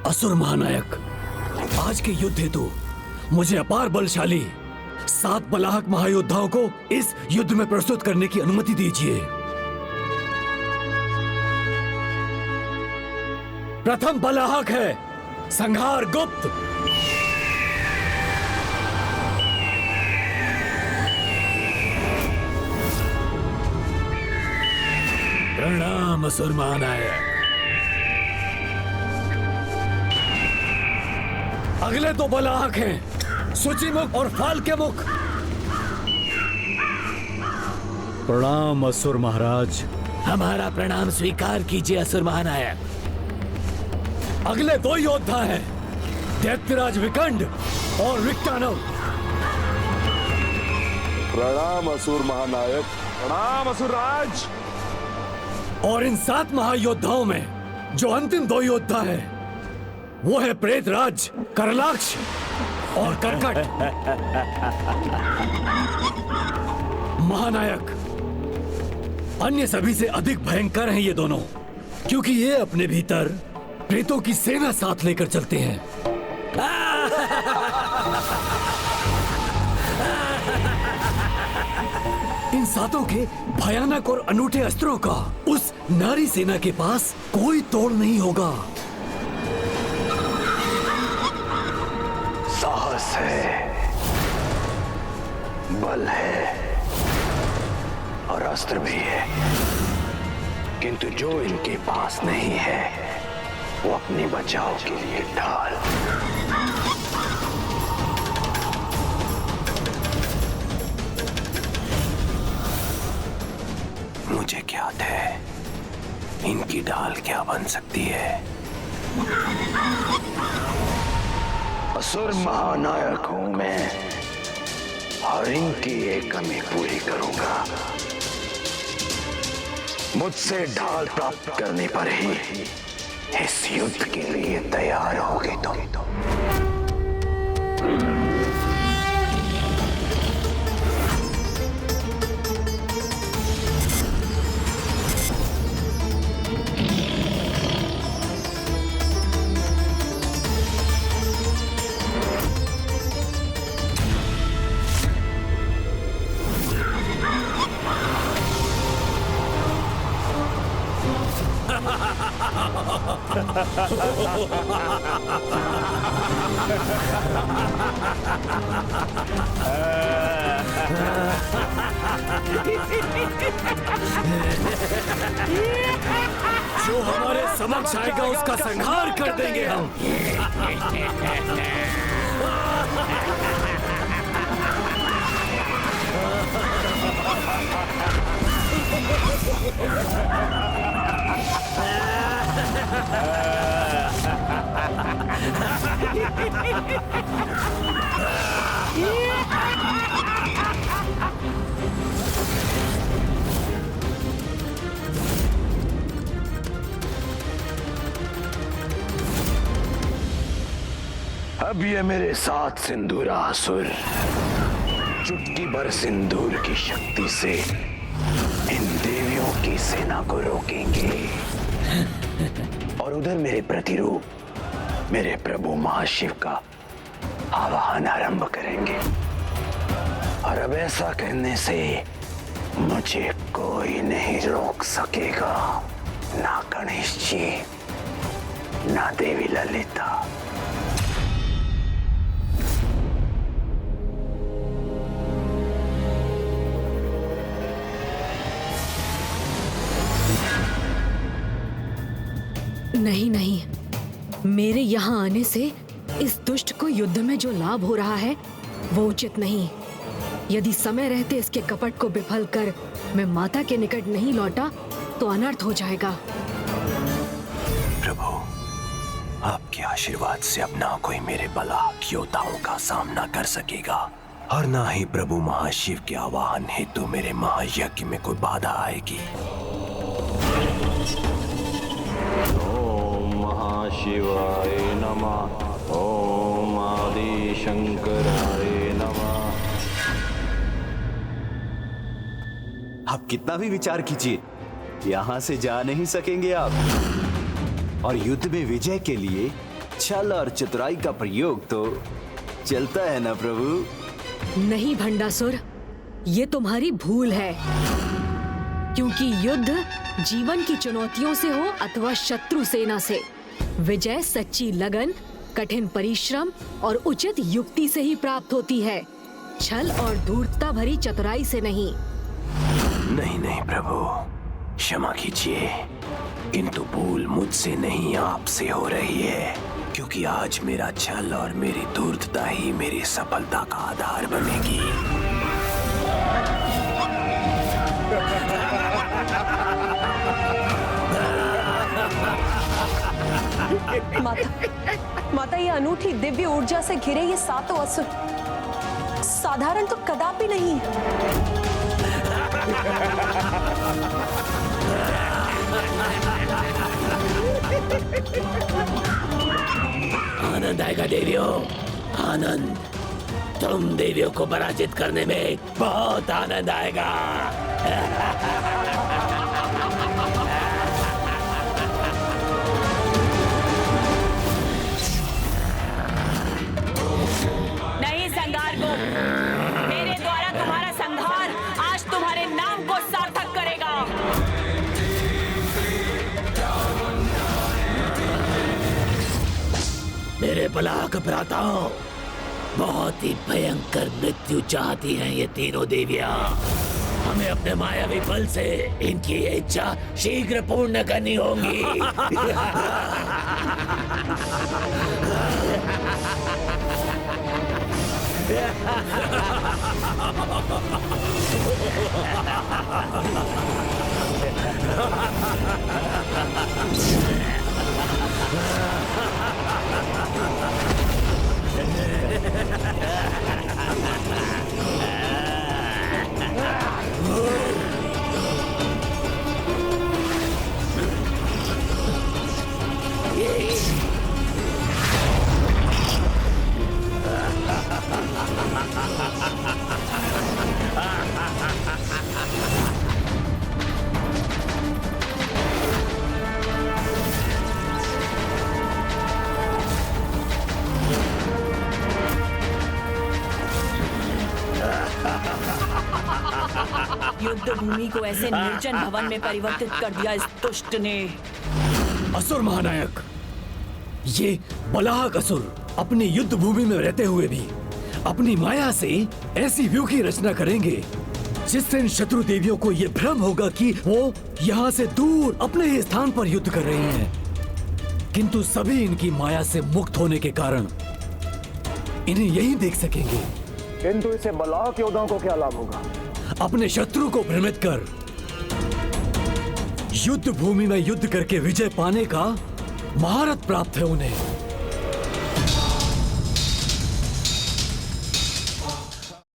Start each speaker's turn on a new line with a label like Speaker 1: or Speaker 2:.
Speaker 1: असुर महानायक, आज के युद्ध हेतु मुझे अपार बलशाली 7 बलाहक महायोद्धाओं को इस युद्ध में प्रस्तुत करने की अनुमति दीजिए। प्रथम बलाहक है संहार गुप्त। प्रणाम असुर महानायक। अगले 2 बलाहक हैं सूचीमुख और फाल्के मुख।
Speaker 2: प्रणाम असुर महाराज।
Speaker 1: हमारा प्रणाम स्वीकार कीजिए असुर महानायक। अगले 2 योद्धा हैं दैत्यराज विकंड और विक्टानव।
Speaker 3: प्रणाम असुर महानायक। प्रणाम असुर राज।
Speaker 1: और इन 7 महायोद्धाओं में जो अंतिम 2 योद्धा हैं वो है प्रेतराज करलाक्ष और करकट। महानायक, अन्य सभी से अधिक भयंकर हैं ये दोनों, क्योंकि ये अपने भीतर प्रेतों की सेना साथ लेकर चलते हैं। इन 7 के भयानक और अनूठे अस्त्रों का उस नारी सेना के पास कोई तोड़ नहीं होगा।
Speaker 4: साहस है, बल है और अस्त्र भी है, किंतु जो इनके पास नहीं है वो अपने बचाव के लिए ढाल। मुझे ज्ञात है इनकी ढाल क्या बन सकती है। असुर महानायक हूं मैं और इनकी एक कमी पूरी करूंगा। मुझसे ढाल प्राप्त करने पर ही इस युद्ध के लिए तैयार होगे तुम।
Speaker 1: जो हमारे समक्ष आएगा उसका संहार कर देंगे हम। अब ये मेरे साथ सिंदूरासुर चुटकी भर सिंदूर की शक्ति से इन देवियों की सेना को रोकेंगे और उधर मेरे प्रतिरूप मेरे प्रभु महाशिव का आवाहन आरंभ करेंगे। और अब ऐसा करने से मुझे कोई नहीं रोक सकेगा, ना गणेश जी, ना देवी ललिता।
Speaker 5: नहीं नहीं, मेरे यहाँ आने से इस दुष्ट को युद्ध में जो लाभ हो रहा है वो उचित नहीं। यदि समय रहते इसके कपट को विफल कर मैं माता के निकट नहीं लौटा तो अनर्थ हो जाएगा।
Speaker 4: प्रभु, आपके आशीर्वाद से अब ना कोई मेरे बलाहक योद्धाओं का सामना कर सकेगा और ना ही प्रभु महाशिव के आवाहन हेतु मेरे महायज्ञ में कोई बाधा आएगी।
Speaker 6: शिवाय नमः। ओम आदि शंकराय नमः।
Speaker 2: आप कितना भी विचार कीजिए, यहाँ से जा नहीं सकेंगे आप। और युद्ध में विजय के लिए छल और चतुराई का प्रयोग तो चलता है ना प्रभु।
Speaker 5: नहीं भंडासुर, ये तुम्हारी भूल है। क्योंकि युद्ध जीवन की चुनौतियों से हो अथवा शत्रु सेना से, विजय सच्ची लगन, कठिन परिश्रम और उचित युक्ति से ही प्राप्त होती है, छल और धूर्तता भरी चतुराई से नहीं।
Speaker 4: नहीं नहीं प्रभु, क्षमा कीजिए, किंतु भूल मुझसे नहीं आपसे हो रही है, क्योंकि आज मेरा छल और मेरी धूर्तता ही मेरी सफलता का आधार बनेगी।
Speaker 7: माता, ये अनूठी दिव्य ऊर्जा से घिरे ये सातों असुर साधारण तो कदापि नहीं है।
Speaker 8: आनंद आएगा देवियों, आनंद। तुम देवियों को पराजित करने में बहुत आनंद आएगा।
Speaker 9: नहीं संहार को, मेरे द्वारा तुम्हारा संहार आज तुम्हारे नाम को सार्थक करेगा।
Speaker 8: मेरे बलाक भ्राताओं, बहुत ही भयंकर मृत्यु चाहती हैं ये तीनों देवियां। हमें अपने मायावी बल से इनकी ये इच्छा शीघ्र पूर्ण करनी होगी।
Speaker 9: युद्ध भूमि को ऐसे निर्जन भवन में परिवर्तित कर दिया इस दुष्ट ने।
Speaker 2: असुर महानायक, ये बलाहक असुर अपनी युद्ध भूमि में रहते हुए भी अपनी माया से ऐसी व्यू की रचना करेंगे जिससे इन शत्रु देवियों को ये भ्रम होगा कि वो यहाँ से दूर अपने ही स्थान पर युद्ध कर रही हैं। किंतु सभी इनकी माया से मुक्त होने के कारण इन्हें यही देख सकेंगे।
Speaker 3: किंतु इसे बलाहक योद्धाओं को क्या लाभ होगा?
Speaker 2: अपने शत्रु को भ्रमित कर युद्ध भूमि में युद्ध करके विजय पाने का महारत प्राप्त है उन्हें।